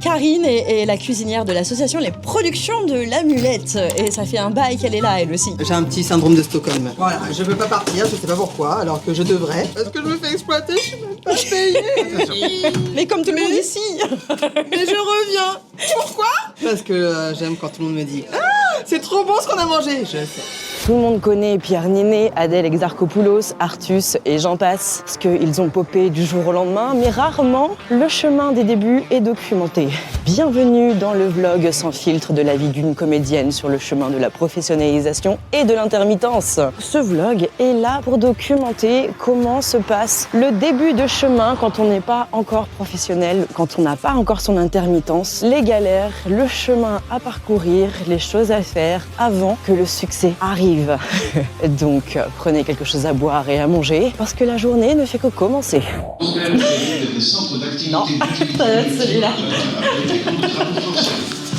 Karine est la cuisinière de l'association Les Productions de l'Amulette. Et ça fait un bail qu'elle est là, elle aussi. J'ai un petit syndrome de Stockholm. Voilà, je veux pas partir, je sais pas pourquoi, alors que je devrais. Parce que je me fais exploiter, je suis même pas payée. Mais comme tout le monde ici. Mais je reviens. Pourquoi? Parce que j'aime quand tout le monde me dit « Ah, c'est trop bon ce qu'on a mangé !» Je sais. Tout le monde connaît Pierre Ninet, Adèle Exarchopoulos, Artus et j'en passe, parce qu'ils ont popé du jour au lendemain, mais rarement le chemin des débuts est documenté. Bienvenue dans le vlog sans filtre de la vie d'une comédienne sur le chemin de la professionnalisation et de l'intermittence. Ce vlog est là pour documenter comment se passe le début de chemin quand on n'est pas encore professionnel, quand on n'a pas encore son intermittence, les galères, le chemin à parcourir, les choses à faire avant que le succès arrive. Donc prenez quelque chose à boire et à manger parce que la journée ne fait que commencer. Non, ça va être celui-là.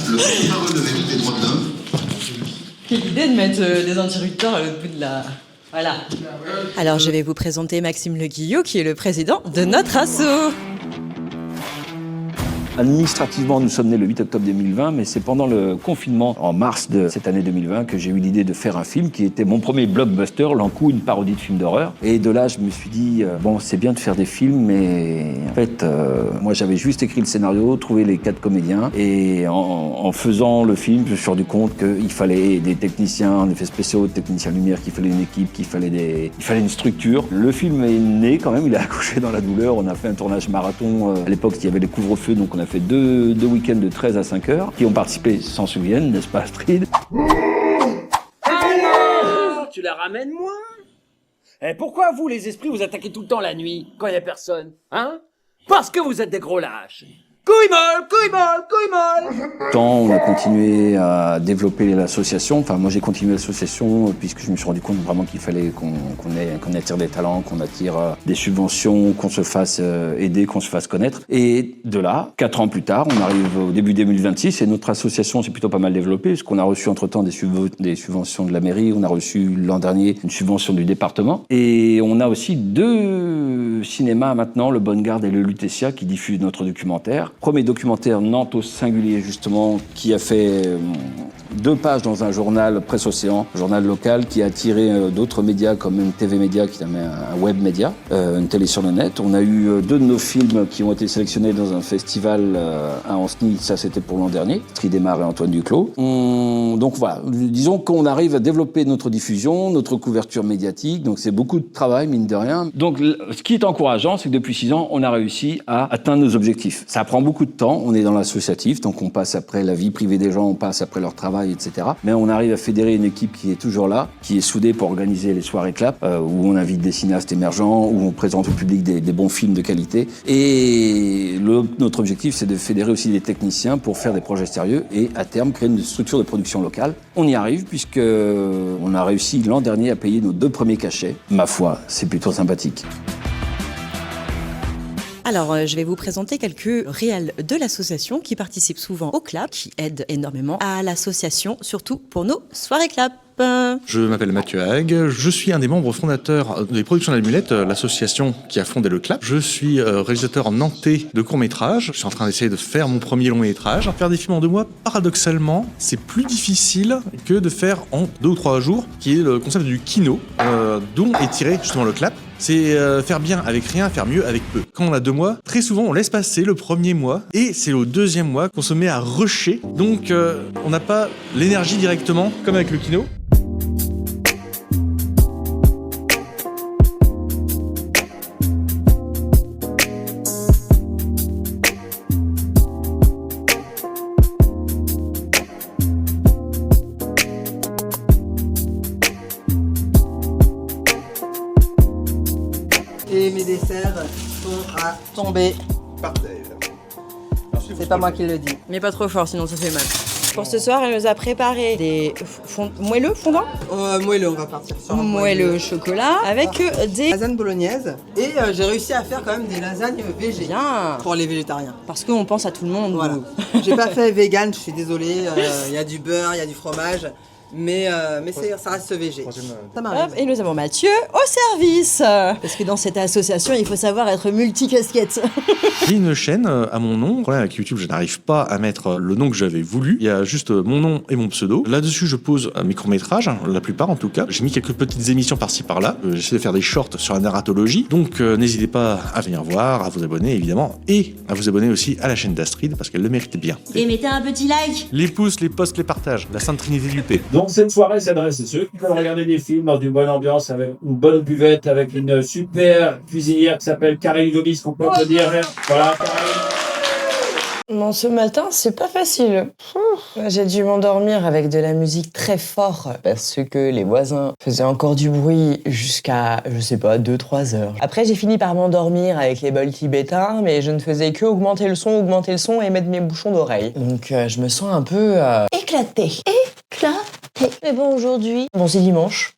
Le porte-parole de la Ligue des droits de l'homme. Quelle idée de mettre des interrupteurs à l'autre bout de la... Voilà. Alors je vais vous présenter Maxime Le Guillot qui est le président de notre asso. Administrativement, nous sommes nés le 8 octobre 2020, mais c'est pendant le confinement, en mars de cette année 2020, que j'ai eu l'idée de faire un film qui était mon premier blockbuster, L'Encou, une parodie de film d'horreur. Et de là, je me suis dit, bon, c'est bien de faire des films, mais en fait, moi, j'avais juste écrit le scénario, trouvé les 4 comédiens, et en faisant le film, je me suis rendu compte qu'il fallait des techniciens en effets spéciaux, des techniciens lumière, qu'il fallait une équipe, qu'il fallait une structure. Le film est né quand même, il a accouché dans la douleur. On a fait un tournage marathon. À l'époque, il y avait les couvre-feux, donc on a fait deux week-ends de 13 à 5 heures. Qui ont participé s'en souviennent, n'est-ce pas Astrid? Alors, tu la ramènes moi? Et pourquoi vous, les esprits, vous attaquez tout le temps la nuit, quand il y a personne? Hein? Parce que vous êtes des gros lâches. Couille molle, couille molle, couille molle. On a continué à développer l'association. Enfin, moi, j'ai continué l'association puisque je me suis rendu compte vraiment qu'il fallait qu'on attire des talents, qu'on attire des subventions, qu'on se fasse aider, qu'on se fasse connaître. Et de là, 4 ans plus tard, on arrive au début 2026 et notre association s'est plutôt pas mal développée puisqu'on a reçu entre-temps des subventions de la mairie. On a reçu l'an dernier une subvention du département. Et on a aussi 2 cinémas maintenant, le Bonne Garde et le Lutetia, qui diffusent notre documentaire. Premier documentaire Nantes au singulier, justement, qui a fait 2 pages dans un journal Presse Océan, journal local, qui a attiré d'autres médias comme une TV Média, qui est un web média, une télé sur le net. On a eu 2 de nos films qui ont été sélectionnés dans un festival à Ancenis, ça c'était pour l'an dernier, Tridémar et Antoine Duclos. Donc voilà, disons qu'on arrive à développer notre diffusion, notre couverture médiatique, donc c'est beaucoup de travail, mine de rien. Donc ce qui est encourageant, c'est que depuis 6 ans, on a réussi à atteindre nos objectifs. Ça prend beaucoup de temps, on est dans l'associatif, donc on passe après la vie privée des gens, on passe après leur travail, etc. Mais on arrive à fédérer une équipe qui est toujours là, qui est soudée pour organiser les soirées clap, où on invite des cinéastes émergents, où on présente au public des bons films de qualité. Et notre objectif, c'est de fédérer aussi des techniciens pour faire des projets sérieux et, à terme, créer une structure de production locale. On y arrive puisque on a réussi l'an dernier à payer nos 2 premiers cachets. Ma foi, c'est plutôt sympathique. Alors, je vais vous présenter quelques réels de l'association qui participent souvent au clap, qui aident énormément à l'association, surtout pour nos soirées clap. Je m'appelle Mathieu Hague, je suis un des membres fondateurs des Productions de l'Amulette, l'association qui a fondé le CLAP. Je suis réalisateur nantais de courts-métrages, je suis en train d'essayer de faire mon premier long-métrage. Faire des films en 2 mois, paradoxalement, c'est plus difficile que de faire en 2 ou 3 jours, qui est le concept du kino, dont est tiré justement le CLAP. C'est faire bien avec rien, faire mieux avec peu. Quand on a 2 mois, très souvent on laisse passer le premier mois et c'est au 2e mois qu'on se met à rusher. Donc on n'a pas l'énergie directement comme avec le kino. Et mes desserts sont à tomber par terre. C'est pas moi qui le dis. Mais pas trop fort, sinon ça fait mal. Pour ce soir, elle nous a préparé des moelleux fondants. Moelleux, on va partir sur un Moelleux au chocolat avec des lasagnes bolognaises. Et j'ai réussi à faire quand même des lasagnes végé. Bien. Pour les végétariens. Parce qu'on pense à tout le monde. Voilà. J'ai pas fait vegan, je suis désolée. Il y a du beurre, il y a du fromage. Mais ça reste VG. Ça m'arrive. Hop, et nous avons Mathieu au service. Parce que dans cette association, il faut savoir être multicasquette. J'ai une chaîne à mon nom. Le problème avec YouTube, je n'arrive pas à mettre le nom que j'avais voulu. Il y a juste mon nom et mon pseudo. Là-dessus, je pose mes courts-métrages, la plupart en tout cas. J'ai mis quelques petites émissions par-ci par-là. J'essaie de faire des shorts sur la narratologie. Donc n'hésitez pas à venir voir, à vous abonner évidemment. Et à vous abonner aussi à la chaîne d'Astrid parce qu'elle le mérite bien. Et mettez un petit like. Les pouces, les posts, les partages. La Sainte Trinité du P. Donc cette soirée s'adresse à ceux qui veulent regarder des films dans une bonne ambiance, avec une bonne buvette, avec une super cuisinière qui s'appelle Karine Gomis, qu'on peut dire. Voilà, Karine. Non, ce matin, c'est pas facile. J'ai dû m'endormir avec de la musique très fort parce que les voisins faisaient encore du bruit jusqu'à, je sais pas, 2-3 heures. Après, j'ai fini par m'endormir avec les bols tibétains, mais je ne faisais que augmenter le son et mettre mes bouchons d'oreille. Donc, je me sens un peu éclatée. Et bon, aujourd'hui, c'est dimanche.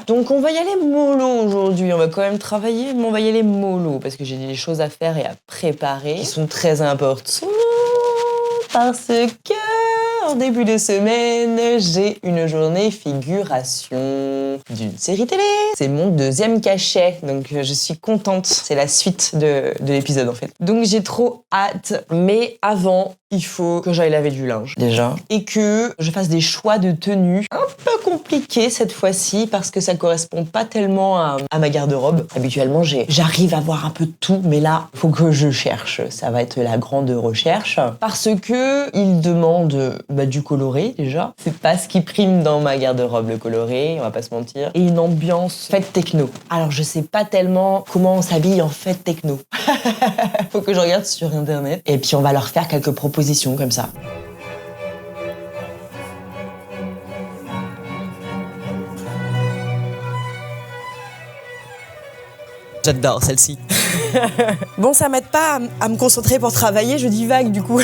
Donc on va y aller mollo aujourd'hui, on va quand même travailler, mais on va y aller mollo parce que j'ai des choses à faire et à préparer qui sont très importantes parce que en début de semaine, j'ai une journée figuration d'une série télé. C'est mon 2e cachet, donc je suis contente. C'est la suite de l'épisode en fait. Donc j'ai trop hâte, mais avant, il faut que j'aille laver du linge déjà et que je fasse des choix de tenue un peu compliqués cette fois-ci parce que ça correspond pas tellement à ma garde-robe. Habituellement, j'arrive à voir un peu de tout, mais là, faut que je cherche. Ça va être la grande recherche parce que il demande du coloré déjà. C'est pas ce qui prime dans ma garde-robe, le coloré, on va pas se mentir. Et une ambiance fête techno. Alors je sais pas tellement comment on s'habille en fête techno. Faut que je regarde sur internet et puis on va leur faire quelques propositions comme ça. J'adore celle-ci. Bon, ça m'aide pas à me concentrer pour travailler, je divague du coup.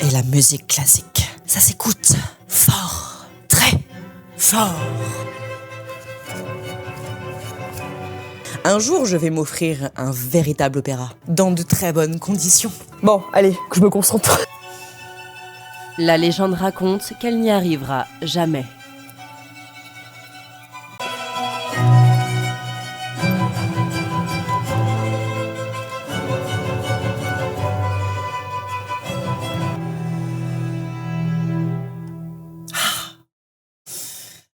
Et la musique classique, ça s'écoute fort, très fort. Un jour, je vais m'offrir un véritable opéra, dans de très bonnes conditions. Bon, allez, que je me concentre. La légende raconte qu'elle n'y arrivera jamais.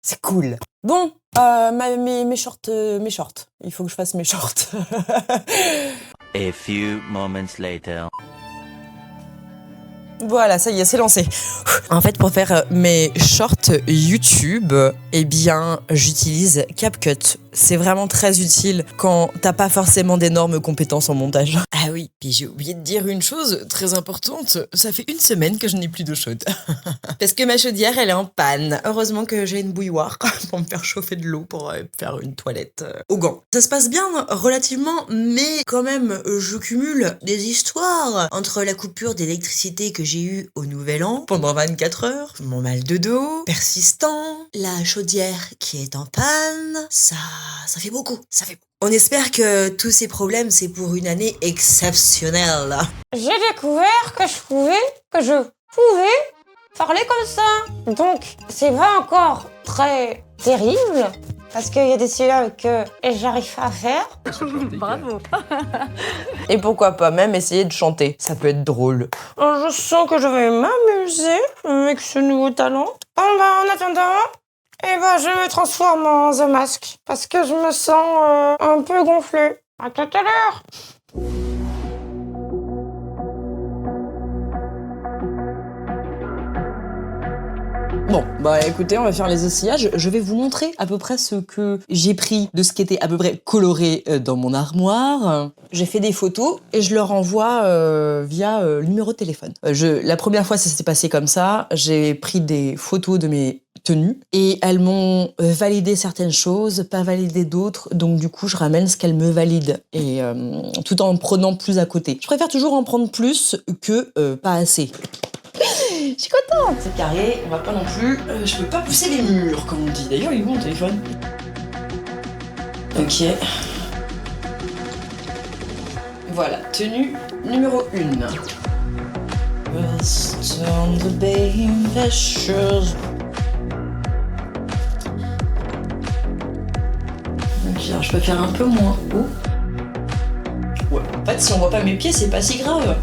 C'est cool. Bon, mes shorts. Il faut que je fasse mes shorts. A few moments later. Voilà, ça y est, c'est lancé. En fait, pour faire mes shorts YouTube, eh bien, j'utilise CapCut. C'est vraiment très utile quand t'as pas forcément d'énormes compétences en montage. Ah oui, puis j'ai oublié de dire une chose très importante. Ça fait 1 semaine que je n'ai plus d'eau chaude. Parce que ma chaudière, elle est en panne. Heureusement que j'ai une bouilloire pour me faire chauffer de l'eau pour faire une toilette au gant. Ça se passe bien, relativement, mais quand même, je cumule des histoires entre la coupure d'électricité que j'ai eue au Nouvel An pendant 24 heures, mon mal de dos persistant, la chaudière qui est en panne, ça fait beaucoup, ça fait beaucoup. On espère que tous ces problèmes, c'est pour une année exceptionnelle. J'ai découvert que je pouvais parler comme ça. Donc, c'est pas encore très terrible, parce qu'il y a des syllabes que j'arrive pas à faire. Bravo. Et pourquoi pas même essayer de chanter, ça peut être drôle. Je sens que je vais m'amuser avec ce nouveau talent. En attendant, je me transforme en The Mask, parce que je me sens un peu gonflée. À tout à l'heure. Bon, écoutez, on va faire les essayages. Je vais vous montrer à peu près ce que j'ai pris de ce qui était à peu près coloré dans mon armoire. J'ai fait des photos et je leur envoie via le numéro de téléphone. La première fois, ça s'est passé comme ça. J'ai pris des photos de mes tenues et elles m'ont validé certaines choses, pas validé d'autres. Donc du coup, je ramène ce qu'elles me valident et tout en prenant plus à côté. Je préfère toujours en prendre plus que pas assez. Je suis contente. C'est carré, on va pas non plus... je peux pas pousser les murs, comme on dit. D'ailleurs, il est où mon téléphone? Ok. Voilà, tenue numéro 1. Rest on the baby shoes. Ok, alors je peux faire un peu moins haut. Ouais, en fait, si on voit pas mes pieds, c'est pas si grave.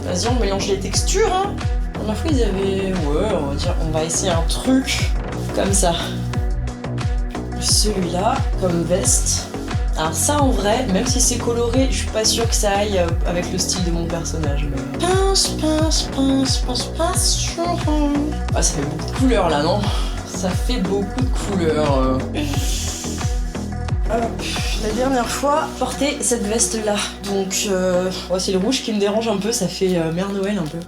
Vas-y, on mélange les textures, hein. La dernière fois, ils avaient... Ouais, on va dire... On va essayer un truc comme ça. Celui-là, comme veste. Alors ça, en vrai, même si c'est coloré, je suis pas sûre que ça aille avec le style de mon personnage. Mais... Pince. Ah, ça fait beaucoup de couleurs, là, non? Ça fait beaucoup de couleurs. La dernière fois, je portais cette veste-là. Donc, ouais, c'est le rouge qui me dérange un peu, ça fait Mère Noël un peu.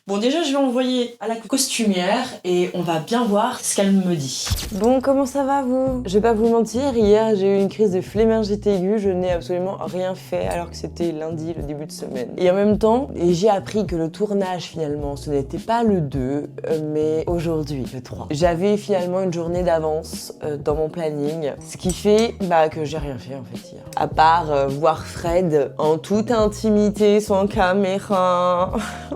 Bon, déjà, je vais envoyer à la costumière et on va bien voir ce qu'elle me dit. Bon, comment ça va, vous? Je vais pas vous mentir, hier, j'ai eu une crise de flémingite aiguë, je n'ai absolument rien fait alors que c'était lundi, le début de semaine. Et en même temps, j'ai appris que le tournage, finalement, ce n'était pas le 2, mais aujourd'hui, le 3. J'avais finalement une journée d'avance dans mon planning, ce qui fait que j'ai rien fait, en fait, hier. À part voir Fred en toute intimité, sans caméra,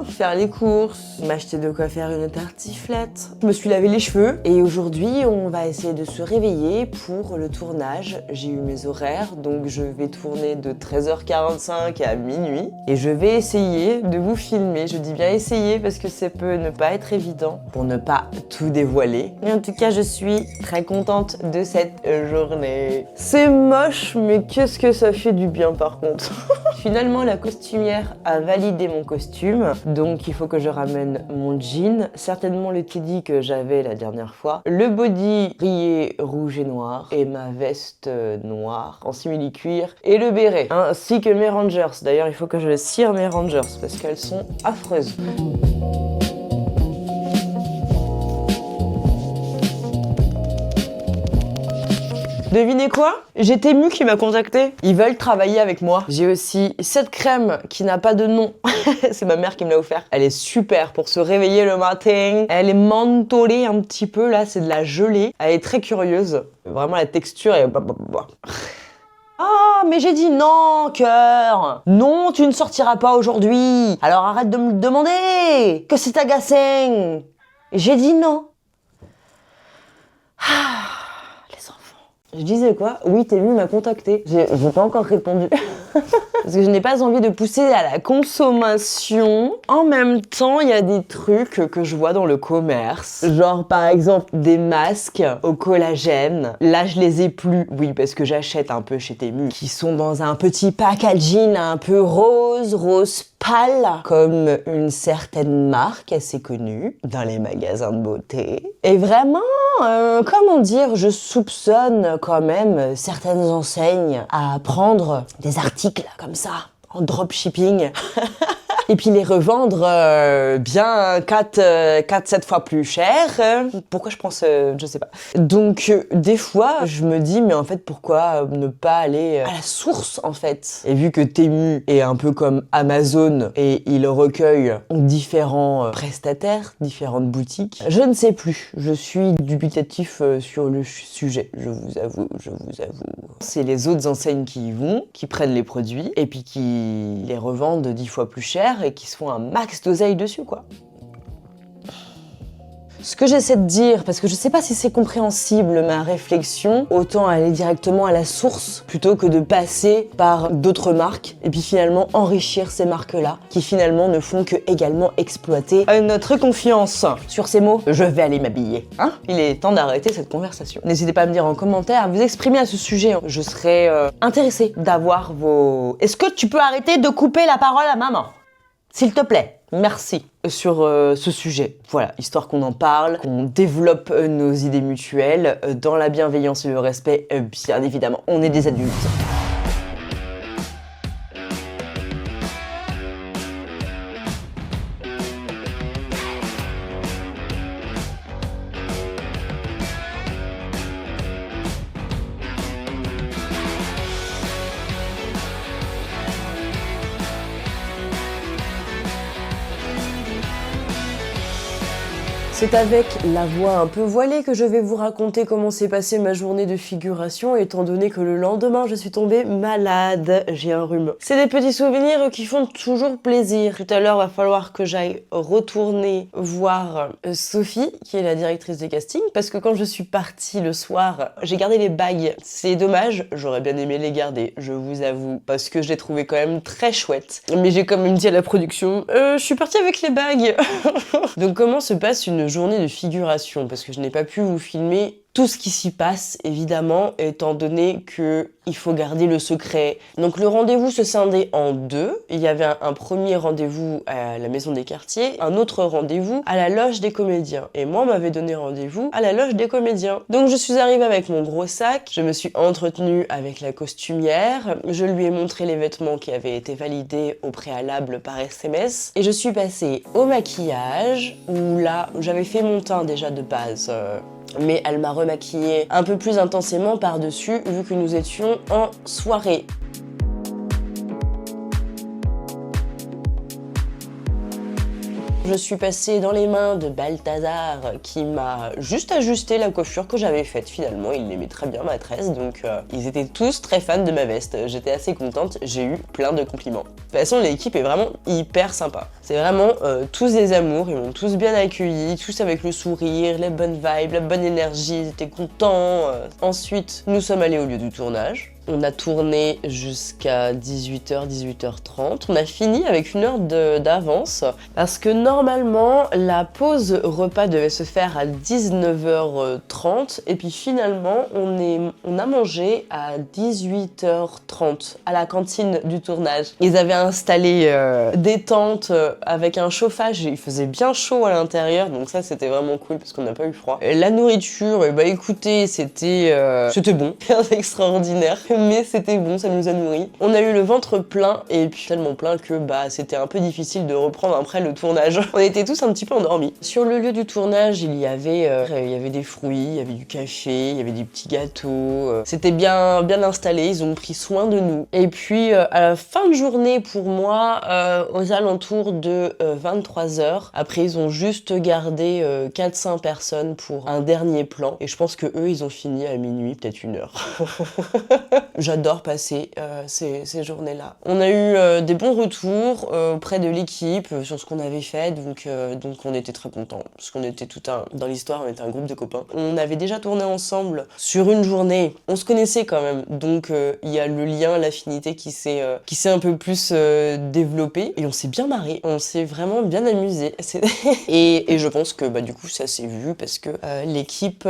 faire les courses, m'acheter de quoi faire une tartiflette. Je me suis lavé les cheveux et aujourd'hui on va essayer de se réveiller pour le tournage. J'ai eu mes horaires, donc je vais tourner de 13h45 à minuit et je vais essayer de vous filmer. Je dis bien essayer parce que ça peut ne pas être évident pour ne pas tout dévoiler. Mais en tout cas, je suis très contente de cette journée. C'est moche, mais qu'est-ce que ça fait du bien par contre. Finalement, la costumière a validé mon costume, donc il faut que je ramène mon jean, certainement le teddy que j'avais la dernière fois, le body rayé rouge et noir, et ma veste noire en simili-cuir, et le béret, ainsi que mes Rangers. D'ailleurs, il faut que je cire mes Rangers, parce qu'elles sont affreuses. Devinez quoi? J'ai Temu qui m'a contacté. Ils veulent travailler avec moi. J'ai aussi cette crème qui n'a pas de nom. C'est ma mère qui me l'a offert. Elle est super pour se réveiller le matin. Elle est mentholée un petit peu, là, c'est de la gelée. Elle est très curieuse. Vraiment, la texture est... Ah, mais j'ai dit non, cœur. Non, tu ne sortiras pas aujourd'hui. Alors arrête de me demander. Que c'est agaçant. J'ai dit non. Je disais quoi? Oui, Temu m'a contacté. J'ai pas encore répondu. Parce que je n'ai pas envie de pousser à la consommation. En même temps, il y a des trucs que je vois dans le commerce. Genre, par exemple, des masques au collagène. Là, je les ai plus. Oui, parce que j'achète un peu chez Temu. Qui sont dans un petit packaging un peu rose pâle. Comme une certaine marque assez connue dans les magasins de beauté. Et vraiment, comment dire, je soupçonne quand même certaines enseignes à prendre des articles comme ça, en dropshipping, et puis les revendre bien 4-7 fois plus cher. Pourquoi je pense, je sais pas. Donc des fois, je me dis, mais en fait, pourquoi ne pas aller à la source, en fait? Et vu que Temu est un peu comme Amazon, et il recueille différents prestataires, différentes boutiques, je ne sais plus. Je suis dubitatif sur le sujet, je vous avoue. C'est les autres enseignes qui y vont, qui prennent les produits, et puis qui les revendent 10 fois plus cher, et qui se font un max d'oseille dessus, quoi. Ce que j'essaie de dire, parce que je sais pas si c'est compréhensible ma réflexion, autant aller directement à la source plutôt que de passer par d'autres marques et puis finalement enrichir ces marques-là qui finalement ne font que également exploiter notre confiance. Sur ces mots, je vais aller m'habiller. Il est temps d'arrêter cette conversation. N'hésitez pas à me dire en commentaire, à vous exprimer à ce sujet. Je serais intéressée d'avoir vos... Est-ce que tu peux arrêter de couper la parole à maman? S'il te plaît, merci sur ce sujet. Voilà, histoire qu'on en parle, qu'on développe nos idées mutuelles dans la bienveillance et le respect, bien évidemment. On est des adultes. C'est avec la voix un peu voilée que je vais vous raconter comment s'est passée ma journée de figuration, étant donné que le lendemain je suis tombée malade, j'ai un rhume. C'est des petits souvenirs qui font toujours plaisir. Tout à l'heure, va falloir que j'aille retourner voir Sophie, qui est la directrice des castings, parce que quand je suis partie le soir, j'ai gardé les bagues. C'est dommage, j'aurais bien aimé les garder, je vous avoue, parce que je les trouvais quand même très chouettes. Mais j'ai quand même dit à la production, je suis partie avec les bagues. Donc comment se passe une journée de figuration? Parce que je n'ai pas pu vous filmer tout ce qui s'y passe, évidemment, étant donné que il faut garder le secret. Donc le rendez-vous se scindait en deux. Il y avait un premier rendez-vous à la Maison des Quartiers, un autre rendez-vous à la Loge des Comédiens. Et moi, on m'avait donné rendez-vous à la Loge des Comédiens. Donc je suis arrivée avec mon gros sac, je me suis entretenue avec la costumière, je lui ai montré les vêtements qui avaient été validés au préalable par SMS, et je suis passée au maquillage, où là, j'avais fait mon teint déjà de base, mais elle m'a remaquillée un peu plus intensément par-dessus, vu que nous étions en soirée. Je suis passée dans les mains de Balthazar qui m'a juste ajusté la coiffure que j'avais faite finalement. Il aimait très bien ma tresse, donc ils étaient tous très fans de ma veste. J'étais assez contente, j'ai eu plein de compliments. De toute façon, l'équipe est vraiment hyper sympa. C'est vraiment tous des amours, ils m'ont tous bien accueilli, tous avec le sourire, les bonnes vibes, la bonne énergie, ils étaient contents. Ensuite, nous sommes allés au lieu du tournage. On a tourné jusqu'à 18h, 18h30. On a fini avec 1 heure d'avance parce que normalement, la pause repas devait se faire à 19h30 et puis finalement, on a mangé à 18h30 à la cantine du tournage. Ils avaient installé des tentes avec un chauffage, il faisait bien chaud à l'intérieur, donc ça c'était vraiment cool parce qu'on n'a pas eu froid. Et la nourriture, bah écoutez, c'était bon, c'est extraordinaire. Mais c'était bon, ça nous a nourris. On a eu le ventre plein et puis tellement plein que bah c'était un peu difficile de reprendre après le tournage. On était tous un petit peu endormis. Sur le lieu du tournage, il y avait des fruits, il y avait du café, il y avait des petits gâteaux. C'était bien installé, ils ont pris soin de nous. Et puis à la fin de journée pour moi, aux alentours de 23h, après ils ont juste gardé 400 personnes pour un dernier plan. Et je pense que eux ils ont fini à minuit, peut-être 1h. J'adore passer ces journées-là. On a eu des bons retours auprès de l'équipe sur ce qu'on avait fait, donc on était très contents, parce qu'on était dans l'histoire, on était un groupe de copains. On avait déjà tourné ensemble sur une journée, on se connaissait quand même, donc il y a le lien, l'affinité qui s'est un peu plus développé, et on s'est bien marré, on s'est vraiment bien amusé. Et je pense que bah, du coup ça s'est vu, parce que l'équipe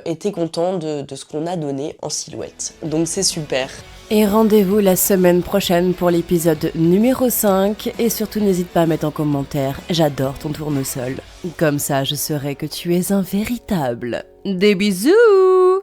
était contente de ce qu'on a donné en silhouette. Donc c'est super. Et rendez-vous la semaine prochaine pour l'épisode numéro 5. Et surtout n'hésite pas à mettre en commentaire « J'adore ton tournesol ». Comme ça je saurai que tu es un véritable. Des bisous!